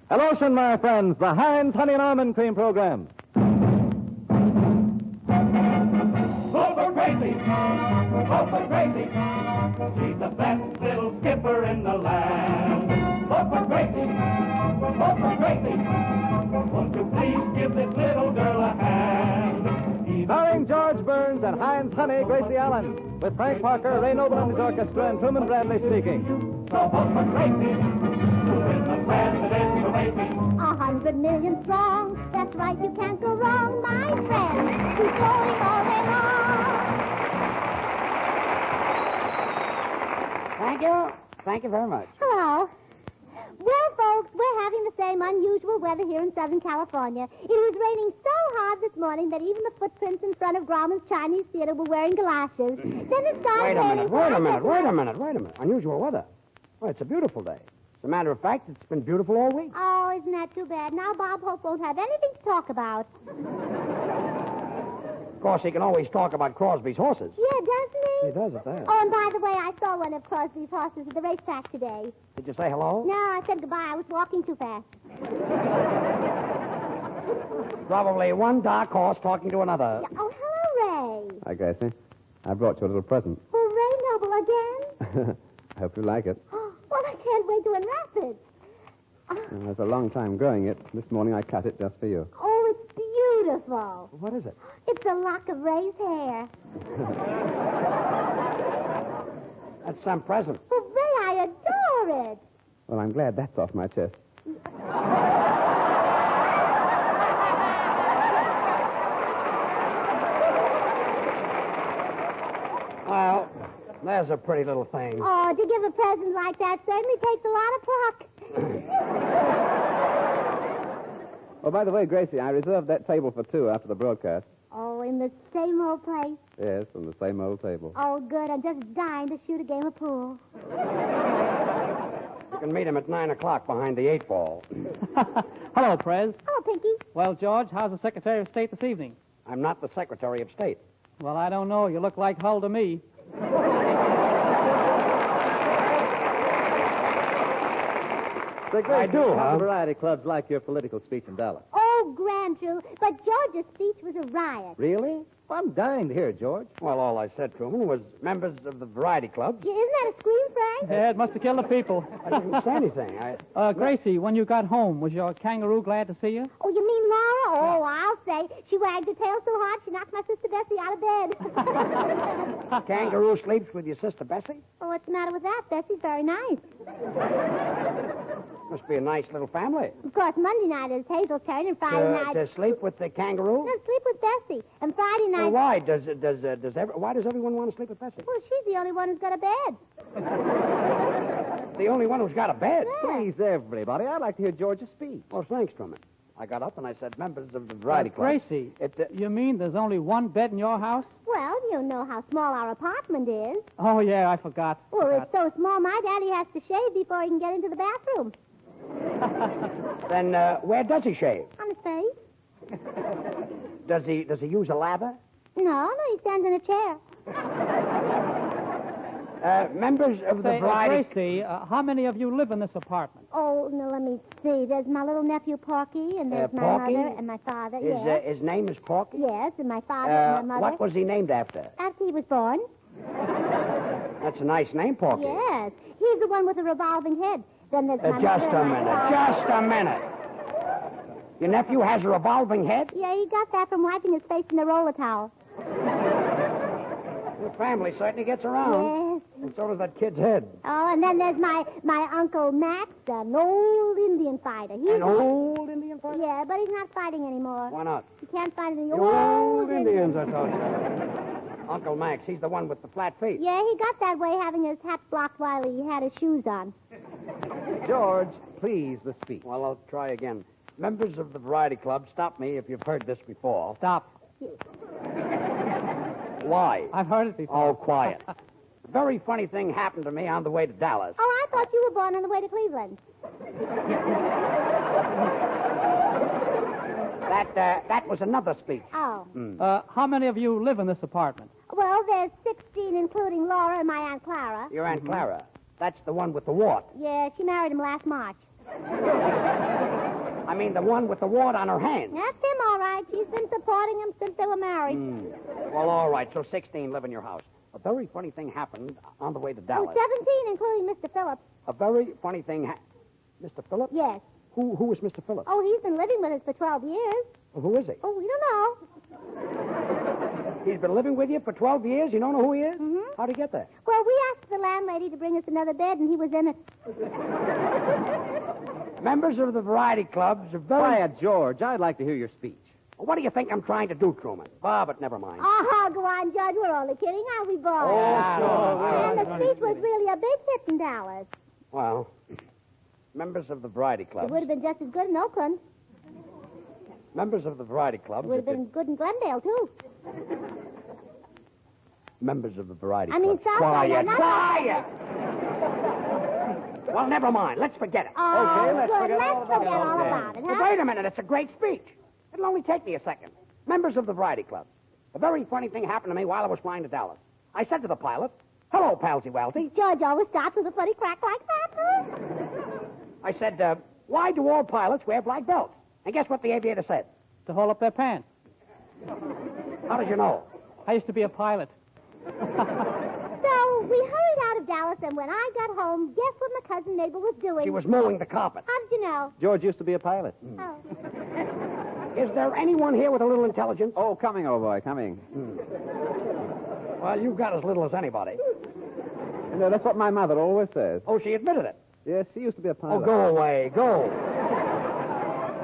Hello, my friends, the Heinz Honey and Almond Cream Program. Vote for Gracie! Vote for Gracie! She's the best little skipper in the land. Vote for Gracie! Vote for Gracie! Won't you please give this little girl a hand? Starring George Burns and Heinz Honey, Gracie Allen, with Frank Parker, Ray Noble and his orchestra, and Truman Bradley speaking. So vote for Gracie, who is the president of racing. 100 million strong, that's right, you can't go wrong, my friend. Keep going all day long. Thank you. Thank you very much. Hello. Well, folks, we're having the same unusual weather here in Southern California. It was raining so hard this morning that even the footprints in front of Grauman's Chinese Theater were wearing galoshes. Then it started raining. Wait a minute. Unusual weather. Well, it's a beautiful day. As a matter of fact, it's been beautiful all week. Oh, isn't that too bad? Now Bob Hope won't have anything to talk about. Of course, he can always talk about Crosby's horses. Yeah, doesn't he? He does at that. Oh, and by the way, I saw one of Crosby's horses at the racetrack today. Did you say hello? No, I said goodbye. I was walking too fast. Probably one dark horse talking to another. Yeah. Oh, hello, Ray. Hi, Gracie. I brought you a little present. Oh, Ray Noble again? I hope you like it. Well, I can't wait to unwrap it. It's a long time growing it. This morning I cut it just for you. Oh, it's beautiful. What is it? It's a lock of Ray's hair. That's some present. Oh, Ray, I adore it. Well, I'm glad that's off my chest. Well, there's a pretty little thing. Oh, to give a present like that certainly takes a lot of pluck. Oh, by the way, Gracie, I reserved that table for two after the broadcast. Oh, in the same old place? Yes, on the same old table. Oh, good. I'm just dying to shoot a game of pool. You can meet him at 9 o'clock behind the 8 ball. Hello, Prez. Oh, Pinky. Well, George, how's the Secretary of State this evening? I'm not the Secretary of State. Well, I don't know. You look like Hull to me. I do, huh? Variety clubs like your political speech in Dallas. Oh, grand, Drew. But George's speech was a riot. Really? Well, I'm dying to hear it, George. Well, all I said, Truman, was members of the variety clubs. Yeah, isn't that a scream, Frank? Yeah, it must have killed the people. I didn't say anything. Gracie, when you got home, was your kangaroo glad to see you? Oh, you mean Laura? Oh, I'll say. She wagged her tail so hard she knocked my sister Bessie out of bed. Kangaroo sleeps with your sister Bessie? Oh, what's the matter with that? Bessie's very nice. Must be a nice little family. Of course, Monday night is Hazel's turn, and Friday night... To sleep with the kangaroo? No, sleep with Bessie. And Friday night... Well, why? Why does everyone want to sleep with Bessie? Well, she's the only one who's got a bed. The only one who's got a bed? Yeah. Please, everybody, I'd like to hear George's speech. Well, thanks, Truman. I got up and I said, members of the variety club. Gracie, you mean there's only one bed in your house? Well, you know how small our apartment is. Oh, yeah, I forgot. It's so small, my daddy has to shave before he can get into the bathroom. Then where does he shave? On his face. Does he use a lather? No, he stands in a chair. Members of the variety... Gracie, how many of you live in this apartment? Oh, no, let me see. There's my little nephew, Porky, and there's my Porky? mother and my father. Yes. His name is Porky? Yes, and my father and my mother. What was he named after? After he was born. That's a nice name, Porky. Yes. He's the one with the revolving head. Then there's my Just mother a and my minute. father. Just a minute. Your nephew has a revolving head? Yeah, he got that from wiping his face in a roller towel. The family certainly gets around. Yes. And so does that kid's head. Oh, and then there's my Uncle Max, an old Indian fighter. An old Indian fighter? Yeah, but he's not fighting anymore. Why not? He can't fight any The old Indians, I told you. Uncle Max, he's the one with the flat feet. Yeah, he got that way having his hat blocked while he had his shoes on. George, please, the speech. Well, I'll try again. Members of the variety club, stop me if you've heard this before. Stop. Why? I've heard it before. Oh, quiet. A very funny thing happened to me on the way to Dallas. Oh, I thought you were born on the way to Cleveland. That was another speech. Oh. How many of you live in this apartment? Well, there's 16, including Laura and my Aunt Clara. Your Aunt Clara. That's the one with the wart. Yeah, she married him last March. mean the one with the wart on her hand. That's him, all right. She's been supporting him since they were married. Well, all right, so 16 live in your house. A very funny thing happened on the way to Dallas. 17, including Mr. Phillips. A very funny thing Mr. Phillips? Yes. Who is Mr. Phillips? Oh, he's been living with us for 12 years. Well, who is he? Oh, we don't know. He's been living with you for 12 years? You don't know who he is? Mm-hmm. How'd he get there? Well, we asked the landlady to bring us another bed, and he was in it. Members of the variety clubs are very... Quiet, George. I'd like to hear your speech. What do you think I'm trying to do, Truman? But never mind. Oh, go on, Judge. We're only kidding, aren't we, boys? And the speech was really a big hit in Dallas. Well, members of the variety It clubs... would have been just as good in Oakland. Members of the variety clubs... It would have been good in Glendale, too. Members of the variety I mean, clubs... South Quiet! Well, never mind. Let's forget it. Oh, Okay, let's good. forget all Let's about forget it. all Okay. about it, Well, huh? wait a minute. It's a great speech. It'll only take me a second. Members of the variety clubs. A very funny thing happened to me while I was flying to Dallas. I said to the pilot, "Hello, Palsy Walsy." Judge always starts with a funny crack like that, huh? I said, "Why do all pilots wear black belts?" And guess what the aviator said? To hold up their pants. How did you know? I used to be a pilot. So we hurried out of Dallas, and when I got home, guess what my cousin neighbor was doing? She was mowing the carpet. How did you know? George used to be a pilot. Oh. Is there anyone here with a little intelligence? Oh, coming, old boy, coming. Well, you've got as little as anybody. No, that's what my mother always says. Oh, she admitted it. Yes, she used to be a Oh, pilot. go away. Go.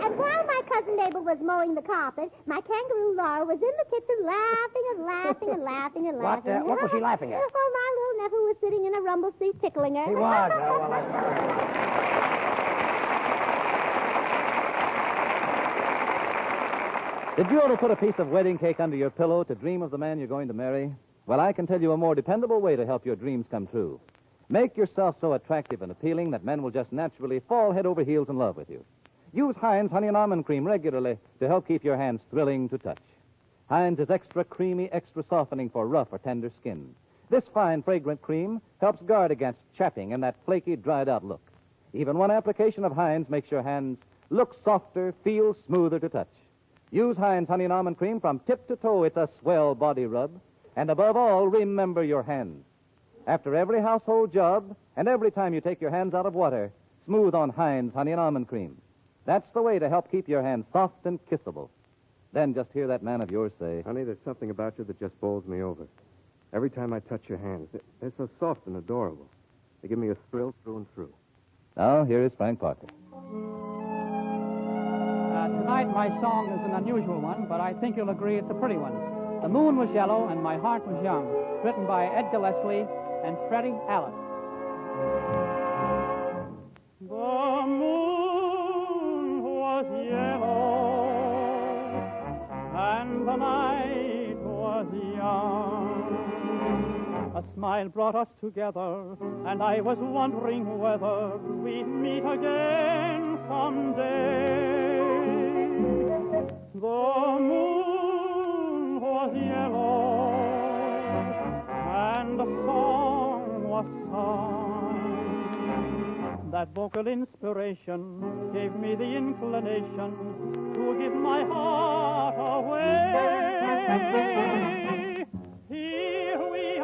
And while my cousin neighbor was mowing the carpet, my kangaroo Laura was in the kitchen laughing and laughing and laughing and What, laughing. what was she laughing at? Oh, my little nephew was sitting in a rumble seat tickling her. He was. Well, that's... Did you ever put a piece of wedding cake under your pillow to dream of the man you're going to marry? Well, I can tell you a more dependable way to help your dreams come true. Make yourself so attractive and appealing that men will just naturally fall head over heels in love with you. Use Heinz Honey and Almond Cream regularly to help keep your hands thrilling to touch. Heinz is extra creamy, extra softening for rough or tender skin. This fine, fragrant cream helps guard against chapping and that flaky, dried-out look. Even one application of Heinz makes your hands look softer, feel smoother to touch. Use Heinz Honey and Almond Cream from tip to toe. It's a swell body rub. And above all, remember your hands. After every household job and every time you take your hands out of water, smooth on Heinz Honey and Almond Cream. That's the way to help keep your hands soft and kissable. Then just hear that man of yours say, Honey, there's something about you that just bowls me over. Every time I touch your hands, they're so soft and adorable. They give me a thrill through and through. now here is Frank Parker. Tonight, my song is an unusual one, but I think you'll agree it's a pretty one. The moon was yellow and my heart was young. Written by Edgar Leslie and Freddie Allen. The moon was yellow and the night was young. A smile brought us together, and I was wondering whether we'd meet again someday. The moon was yellow, and the song was sung. That vocal inspiration gave me the inclination to give my heart away. Here we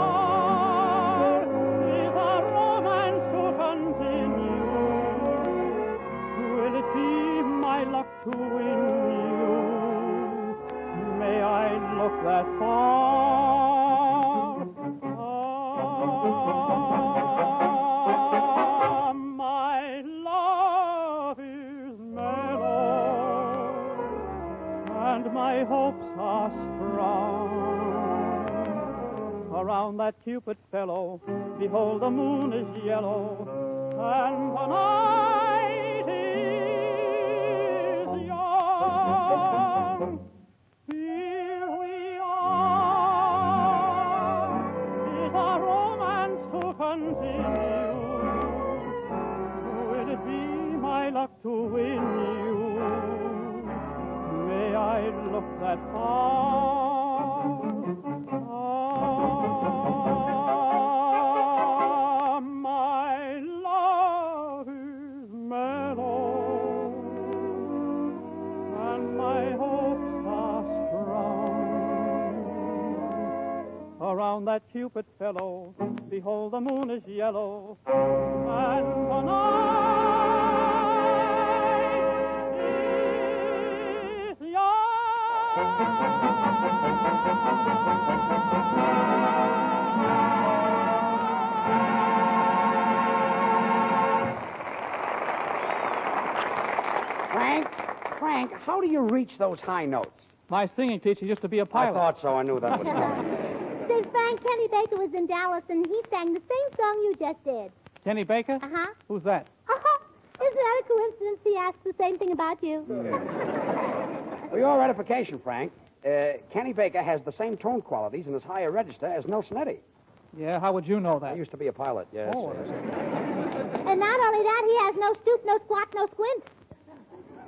are, with a romance to continue. Will it be my luck to win you? May I look that far? Ah, my love is mellow, and my hopes are strong. Around that Cupid fellow, behold, the moon is yellow, and the night is young. Here we are, is a romance to continue. Will it be my luck to win you? May I look that far? Ah, my love is mellow, on that Cupid fellow. Behold, the moon is yellow, and tonight is Frank, how do you reach those high notes? My singing teacher used to be a I pilot. thought so. I knew that was coming. Say, Frank, Kenny Baker was in Dallas, and he sang the same song you just did. Kenny Baker? Uh-huh. Who's that? Isn't that a coincidence he asked the same thing about you? For your edification, Frank, Kenny Baker has the same tone qualities in his higher register as Nelson Eddy. Yeah, how would you know I that? used to be a pilot, yes. Oh. And not only that, he has no stoop, no squat, no squint.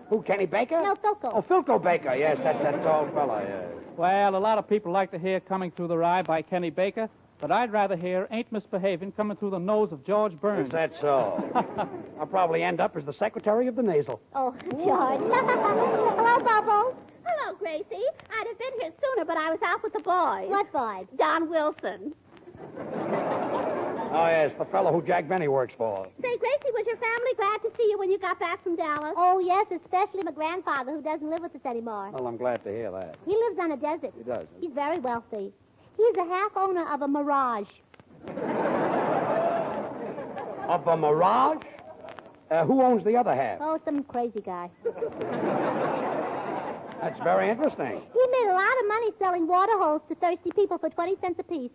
Who, Kenny Baker? No, Philco. Oh, Philco Baker, yes, that's that tall fella, yes. Well, a lot of people like to hear Coming Through the Rye by Kenny Baker, but I'd rather hear Ain't Misbehaving coming through the nose of George Burns. Is that so? I'll probably end up as the secretary of the nasal. Oh, George. Hello, Bubbles. Hello, Gracie. I'd have been here sooner, but I was out with the boys. What boy? Don Wilson. Oh, yes, the fellow who Jack Benny works for. Say, Gracie, was your family glad to see you when you got back from Dallas? Oh, yes, especially my grandfather, who doesn't live with us anymore. Well, I'm glad to hear that. He lives on a desert. He does. He's very wealthy. He's a half owner of a Mirage. Of a Mirage? Who owns the other half? Oh, some crazy guy. That's very interesting. He made a lot of money selling water holes to thirsty people for 20 cents apiece.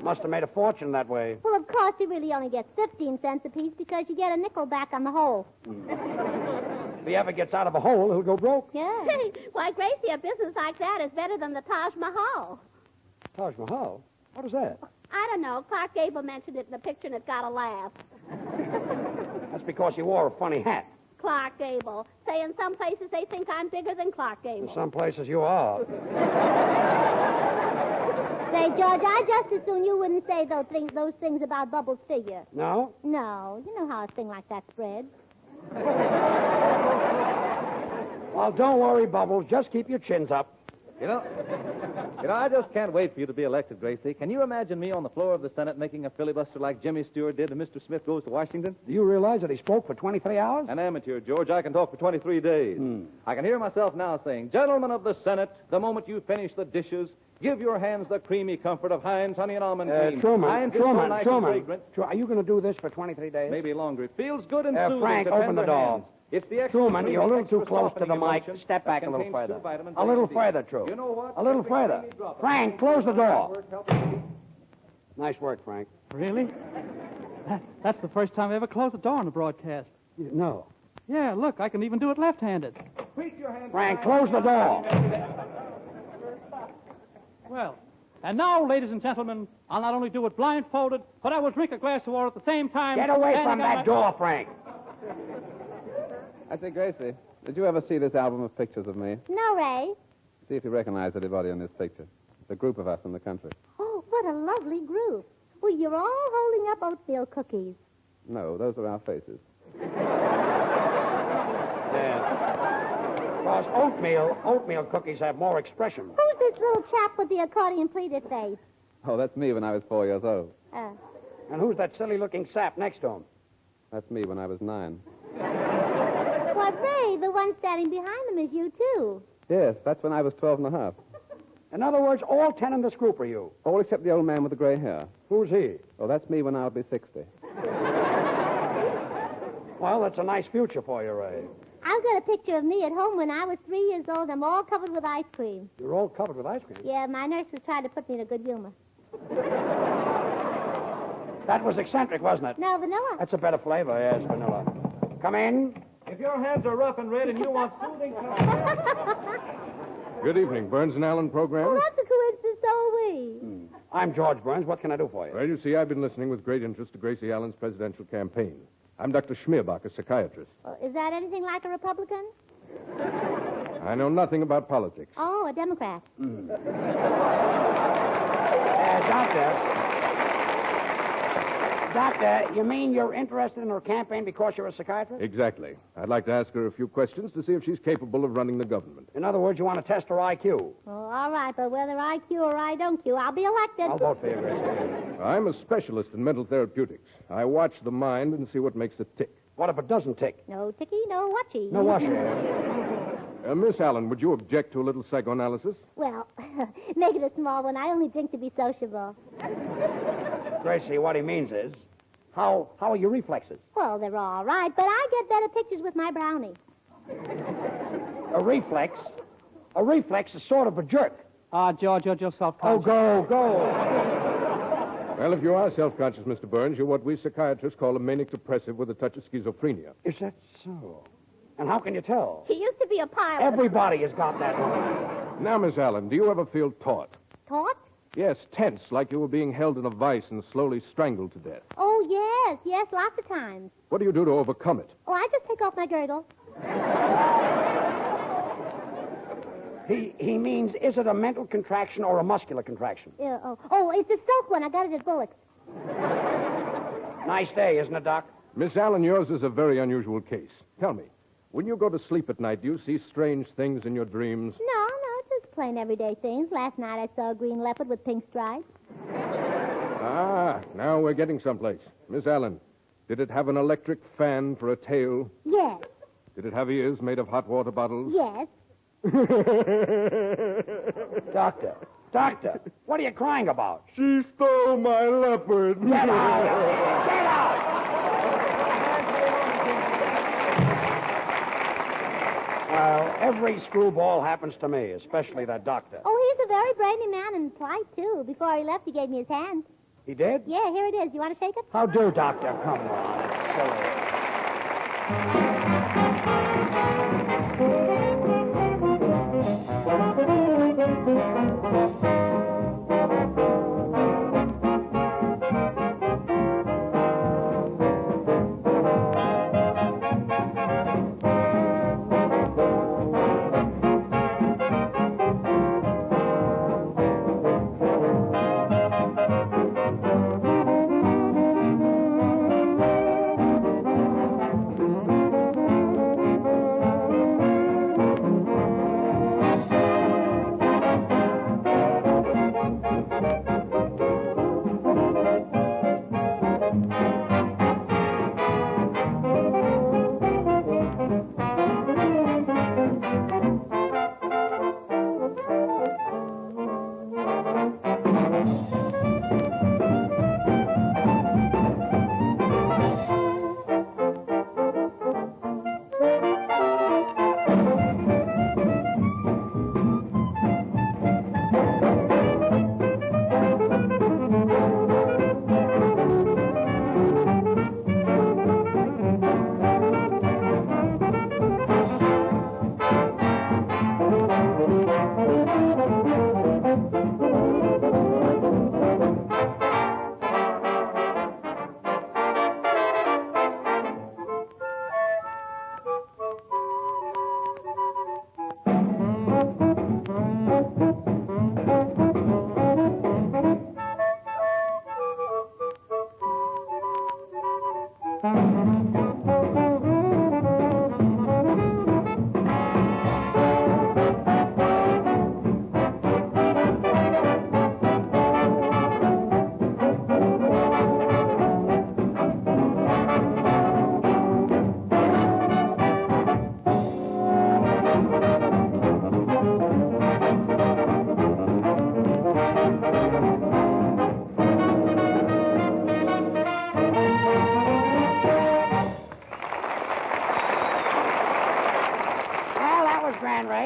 Must have made a fortune that way. Well, of course, he really only gets 15 cents apiece because you get a nickel back on the hole. If he ever gets out of a hole, he'll go broke. Yeah. Hey, why, Gracie, a business like that is better than the Taj Mahal. Taj Mahal? What is that? I don't know. Clark Gable mentioned it in the picture, and it got a laugh. That's because you wore a funny hat. Clark Gable. Say, in some places they think I'm bigger than Clark In Gable. some places you are. Say, George, I just as soon you wouldn't say those things about Bubbles' figure. No? No, you know how a thing like that spreads. Well, don't worry, Bubbles. Just keep your chins up. You know, I just can't wait for you to be elected, Gracie. Can you imagine me on the floor of the Senate making a filibuster like Jimmy Stewart did to Mr. Smith Goes to Washington? Do you realize that he spoke for 23 hours? An amateur, George. I can talk for 23 days. I can hear myself now saying, Gentlemen of the Senate, the moment you finish the dishes, give your hands the creamy comfort of Heinz honey and almond cream. Heinz is so nice and fragrant. Are you going to do this for 23 days? Maybe longer. It feels good and soothing Frank, to open tender the door. hands. It's the extra Truman, creamy, you're a little extra too close to the softening mic. emulsion Step back that a little contains further. two vitamins A little A and D. further, True. You know what? A little Every further. creamy drop of Frank, close the door. work helps me. Nice work, Frank. Really? That's the first time I ever closed the door on a broadcast. No. Yeah, look, I can even do it left-handed. Frank, close the door. Well, and now, ladies and gentlemen, I'll not only do it blindfolded, but I will drink a glass of water at the same time. Get away standing from on that my- door, Frank. I say, Gracie, did you ever see this album of pictures of me? No, Ray. See if you recognize anybody in this picture. It's a group of us in the country. Oh, what a lovely group. Well, you're all holding up oatmeal cookies. No, those are our faces. Yeah. Because oatmeal cookies have more expression. Who's this little chap with the accordion pleated face? Oh, that's me when I was 4 years old. And who's that silly-looking sap next to him? That's me when I was 9. Why, Ray, the one standing behind them is you, too. Yes, that's when I was 12 and a half. In other words, all 10 in this group are you. All except the old man with the gray hair. Who's he? Oh, that's me when I'll be 60. Well, that's a nice future for you, Ray. I've got a picture of me at home when I was 3 years old. I'm all covered with ice cream. You're all covered with ice cream. Yeah, my nurse was trying to put me in a good humor. That was eccentric, wasn't it? No, vanilla. That's a better flavor, yes, vanilla. Come in. If your hands are rough and red and you want soothing... Good evening, Burns and Allen program. Oh, that's a coincidence, so are we. I'm George Burns. What can I do for you? Well, you see, I've been listening with great interest to Gracie Allen's presidential campaign. I'm Dr. Schmierbach, a psychiatrist. Well, is that anything like a Republican? I know nothing about politics. Oh, a Democrat. Doctor. Doctor, you mean you're interested in her campaign because you're a psychiatrist? Exactly. I'd like to ask her a few questions to see if she's capable of running the government. In other words, you want to test her IQ. Well, all right, but whether I Q or I don't Q, I'll be elected. I'll vote for you, Gracie. I'm a specialist in mental therapeutics. I watch the mind and see what makes it tick. What if it doesn't tick? No ticky, no watchy. No washer. Miss Allen, would you object to a little psychoanalysis? Well, make it a small one. I only drink to be sociable. Gracie, what he means is, how are your reflexes? Well, they're all right, but I get better pictures with my brownie. A reflex is sort of a jerk. George, you're just Oh, self-conscious. go. Well, if you are self-conscious, Mr. Burns, you're what we psychiatrists call a manic depressive with a touch of schizophrenia. Is that so? And how can you tell? He used to be a pilot. Everybody has got that one. Now, Miss Allen, do you ever feel taut? Taut? Yes, tense, like you were being held in a vice and slowly strangled to death. Oh, yes, lots of times. What do you do to overcome it? Oh, I just take off my girdle. He means, is it a mental contraction or a muscular contraction? It's a silk one. I got it at Bullock's. Nice day, isn't it, Doc? Miss Allen, yours is a very unusual case. Tell me, when you go to sleep at night, do you see strange things in your dreams? No, just plain everyday things. Last night I saw a green leopard with pink stripes. Now we're getting someplace. Miss Allen, did it have an electric fan for a tail? Yes, Did it have ears made of hot water bottles? yes. Doctor, what are you crying about? She stole my leopard. Get out! Get out! Well, every screwball happens to me, especially that doctor. Oh, he's a very brainy man and polite, too. Before he left, he gave me his hand. He did? Yeah, here it is. You want to shake it? How do, Doctor? Come on. It's silly.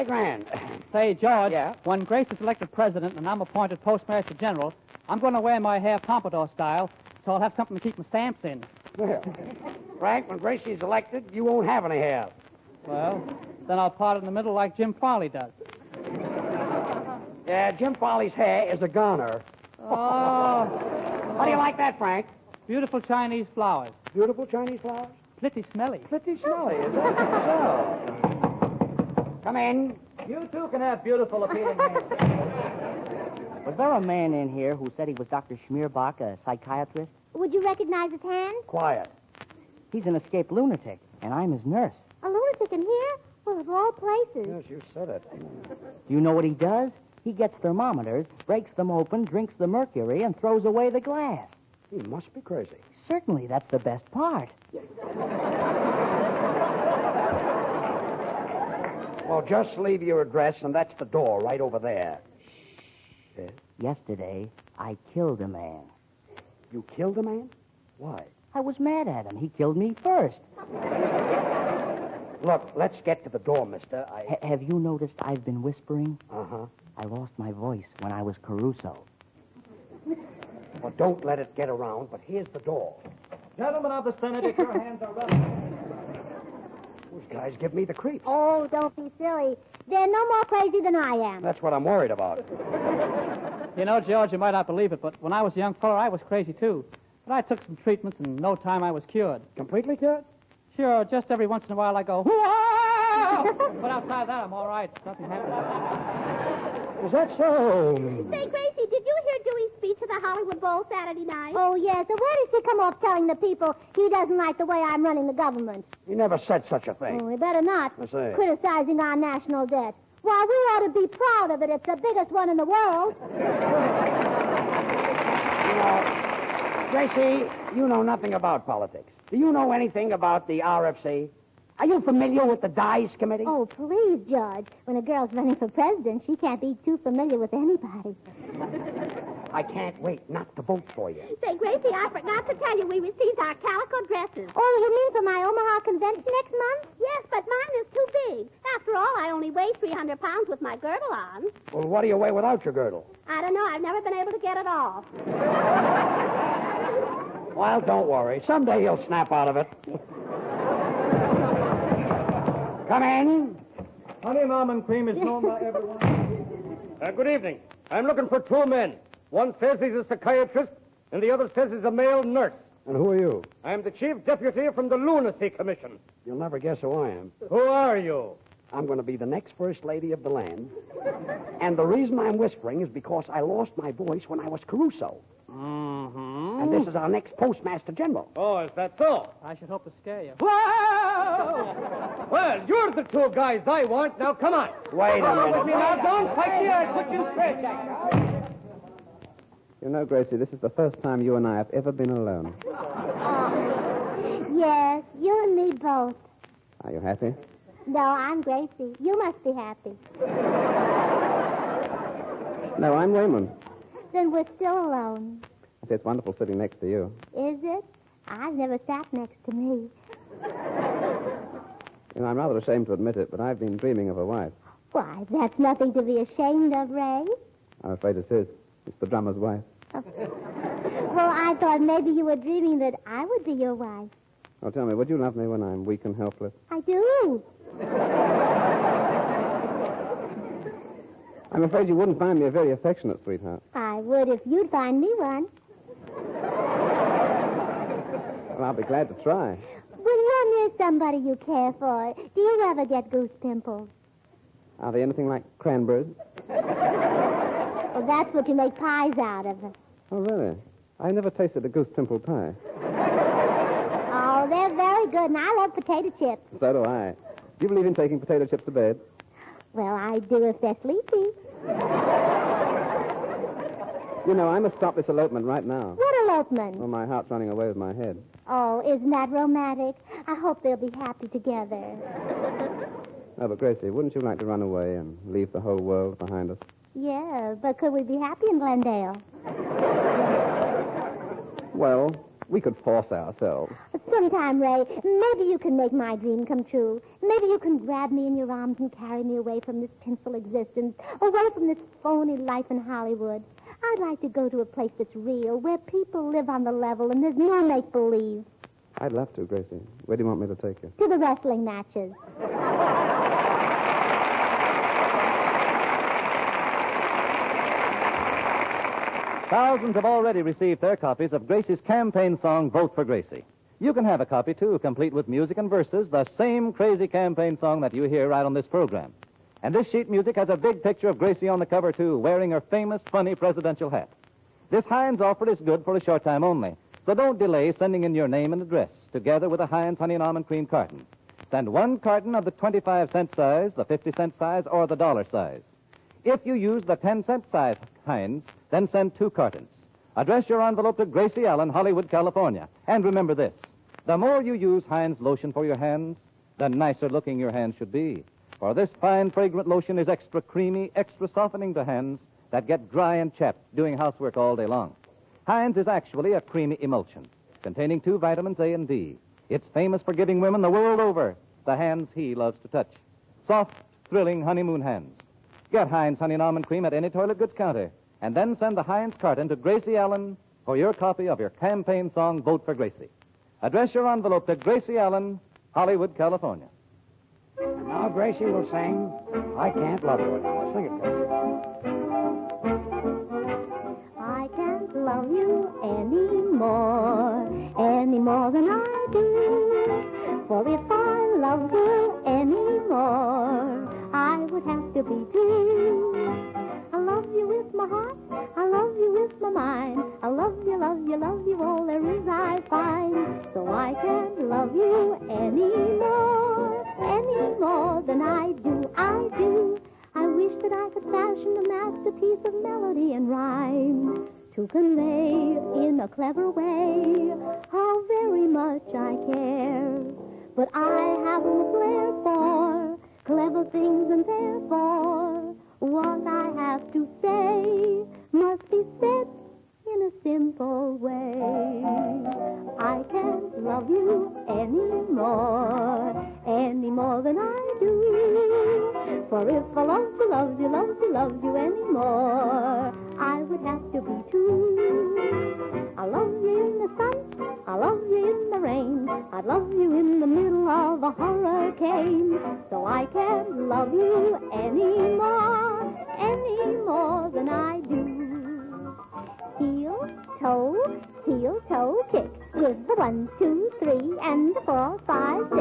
Grand. Say, George, Yeah? when Grace is elected president and I'm appointed postmaster general, I'm going to wear my hair pompadour style, so I'll have something to keep my stamps in. Well, Frank, when Gracie's elected, you won't have any hair. Well, then I'll part it in the middle like Jim Farley does. Yeah, Jim Farley's hair is a goner. Oh, How do you like that, Frank? beautiful Chinese flowers. Beautiful Chinese flowers? Pretty smelly. Pretty smelly, is that so? Come in. You too can have beautiful, appealing hair. Was there a man in here who said he was Dr. Schmierbach, a psychiatrist? Would you recognize his hand? Quiet. He's an escaped lunatic, and I'm his nurse. A lunatic in here? Well, of all places. Yes, you said it. Do you know what he does? He gets thermometers, breaks them open, drinks the mercury, and throws away the glass. He must be crazy. Certainly, that's the best part. Well, just leave your address, and that's the door right over there. Yes? Yesterday, I killed a man. You killed a man? Why? I was mad at him. He killed me first. Look, let's get to the door, mister. Have you noticed I've been whispering? Uh-huh. I lost my voice when I was Caruso. Well, don't let it get around, but here's the door. Gentlemen of the Senate, if your hands are ready. Those guys give me the creeps. Oh, don't be silly. They're no more crazy than I am. That's what I'm worried about. You know, George, you might not believe it, but when I was a young fellow, I was crazy, too. But I took some treatments, and in no time I was cured. Completely cured? Sure, just every once in a while I go, whoa! But outside of that, I'm all right. Nothing happened. Is that so? Say, Gracie, did you hear Dewey's speech at the Hollywood Bowl Saturday night? Oh, yes. So where does he come off telling the people he doesn't like the way I'm running the government? He never said such a thing. Oh, we better not. I see. Criticizing our national debt. Why, we ought to be proud of it. It's the biggest one in the world. Gracie, you know nothing about politics. Do you know anything about the RFC? Are you familiar with the Dice Committee? Oh, please, George. When a girl's running for president, she can't be too familiar with anybody. I can't wait not to vote for you. Say, Gracie, I forgot to tell you we received our calico dresses. Oh, you mean for my Omaha convention next month? Yes, but mine is too big. After all, I only weigh 300 pounds with my girdle on. Well, what do you weigh without your girdle? I don't know. I've never been able to get it off. Well, don't worry. Someday he'll snap out of it. Come in. Honey, Mom, and Cream is known by everyone. Good evening. I'm looking for two men. One says he's a psychiatrist, and the other says he's a male nurse. And who are you? I'm the chief deputy from the Lunacy Commission. You'll never guess who I am. Who are you? I'm going to be the next first lady of the land. And the reason I'm whispering is because I lost my voice when I was Caruso. Mm-hmm. And this is our next postmaster general. Oh, is that so? I should hope to scare you. Whoa! Well, you're the two guys I want. Now, come on. Wait a minute. Now, don't fight me. I'll put you straight. You know, Gracie, this is the first time you and I have ever been alone. Yes, you and me both. Are you happy? No, I'm Gracie. You must be happy. No, I'm Raymond. Then we're still alone. I say it's wonderful sitting next to you. Is it? I've never sat next to me. You know, I'm rather ashamed to admit it, but I've been dreaming of a wife. Why, that's nothing to be ashamed of, Ray. I'm afraid it is. It's the drummer's wife. Well, I thought maybe you were dreaming that I would be your wife. Oh, tell me, would you love me when I'm weak and helpless? I do. I'm afraid you wouldn't find me a very affectionate sweetheart. I would if you'd find me one. Well, I'll be glad to try. When you're near somebody you care for, do you ever get goose pimples? Are they anything like cranberries? Well, that's what you make pies out of. Oh, really? I never tasted a goose pimple pie. Oh, they're very good, and I love potato chips. So do I. Do you believe in taking potato chips to bed? Well, I do if they're sleepy. You know, I must stop this elopement right now. What elopement? Well, my heart's running away with my head. Oh, isn't that romantic? I hope they'll be happy together. No, but Gracie, wouldn't you like to run away and leave the whole world behind us? Yeah, but could we be happy in Glendale? Well, we could force ourselves. Sometime, Ray, maybe you can make my dream come true. Maybe you can grab me in your arms and carry me away from this tinsel existence, away from this phony life in Hollywood. I'd like to go to a place that's real, where people live on the level and there's no make-believe. I'd love to, Gracie. Where do you want me to take you? To the wrestling matches. Thousands have already received their copies of Gracie's campaign song, Vote for Gracie. You can have a copy, too, complete with music and verses, the same crazy campaign song that you hear right on this program. And this sheet music has a big picture of Gracie on the cover, too, wearing her famous, funny presidential hat. This Heinz offer is good for a short time only, So don't delay sending in your name and address, together with a Heinz Honey and Almond Cream carton. Send one carton of the 25-cent size, the 50-cent size, or the dollar size. If you use the 10-cent size Heinz, then send 2 cartons. Address your envelope to Gracie Allen, Hollywood, California. And remember this, the more you use Heinz lotion for your hands, the nicer looking your hands should be. For this fine, fragrant lotion is extra creamy, extra softening to hands that get dry and chapped doing housework all day long. Heinz is actually a creamy emulsion containing 2 vitamins A and D. It's famous for giving women the world over the hands he loves to touch. Soft, thrilling honeymoon hands. Get Heinz Honey and Almond Cream at any toilet goods counter, and then send the Heinz carton to Gracie Allen for your copy of your campaign song, Vote for Gracie. Address your envelope to Gracie Allen, Hollywood, California. Now Gracie will sing I Can't Love You Anymore. Sing it, Gracie. I can't love you any more than I do. For if I loved you any more, I would have to be two. I love you with my heart, I love you with my mind. I love you, love you, love you, all there is I find. So I can't love you any more than I do. I wish that I could fashion a masterpiece of melody and rhyme to convey in a clever way how very much I care. But I haven't a flair for clever things, and therefore what I have to say must be said in a simple way. I can't love you any more than I do. For if I loved you anymore, I would have to be two. I love you in the sun, I love you in the rain, I love you in the middle of a hurricane. So I can't love you any more than I do. Heel, toe, kick, with the 1, 2, 3, and the 4, 5, 6.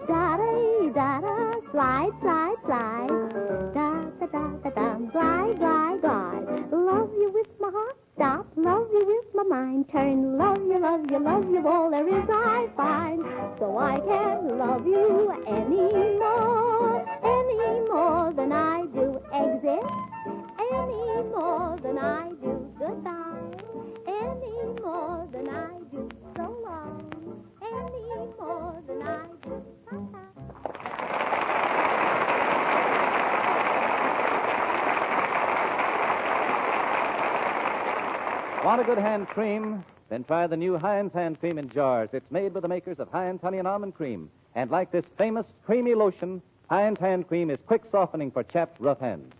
Da-da, slide, slide, slide. Da-da-da-da-da, glide. Love you with my heart, stop. Love you with my mind, turn. Love you, all there is I find. So I can't love you any more than I do. Exit, any more than I do. Goodbye, any more than I do. So long, any more than I do. Want a good hand cream? Then try the new Heinz hand cream in jars. It's made with the makers of Heinz Honey and Almond Cream. And like this famous creamy lotion, Heinz hand cream is quick softening for chapped, rough hands.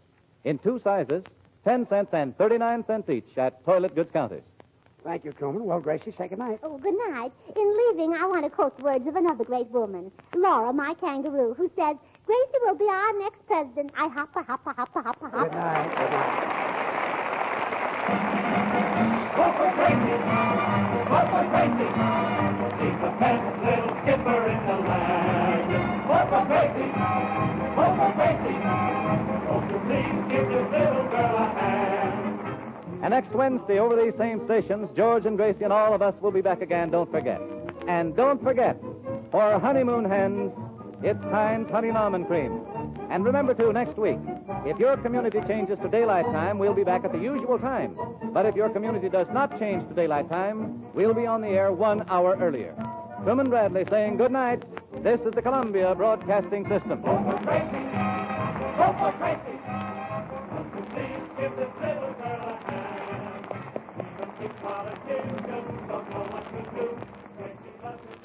In 2 sizes, 10 cents and 39 cents each at toilet goods counters. Thank you, Truman. Well, Gracie, say good night. Oh, good night. In leaving, I want to quote the words of another great woman, Laura, my kangaroo, who says, Gracie will be our next president. I hoppa, hoppa, hoppa, hoppa, hoppa. Good night. Good night. Vote for Gracie! Vote for Gracie! She's the best little skipper in the land. Vote for Gracie! Vote for Gracie! Won't you please give this little girl a hand? And next Wednesday, over these same stations, George and Gracie and all of us will be back again, don't forget. And don't forget, for honeymoon hens, it's Heinz Honey and Almond Cream. And remember, too, next week, if your community changes to daylight time, we'll be back at the usual time. But if your community does not change to daylight time, we'll be on the air 1 hour earlier. Truman Bradley saying good night. This is the Columbia Broadcasting System. Vote for Gracie! Vote for Gracie! Won't you please give this little girl a hand? Even big politicians don't know what to do. Gracie loves his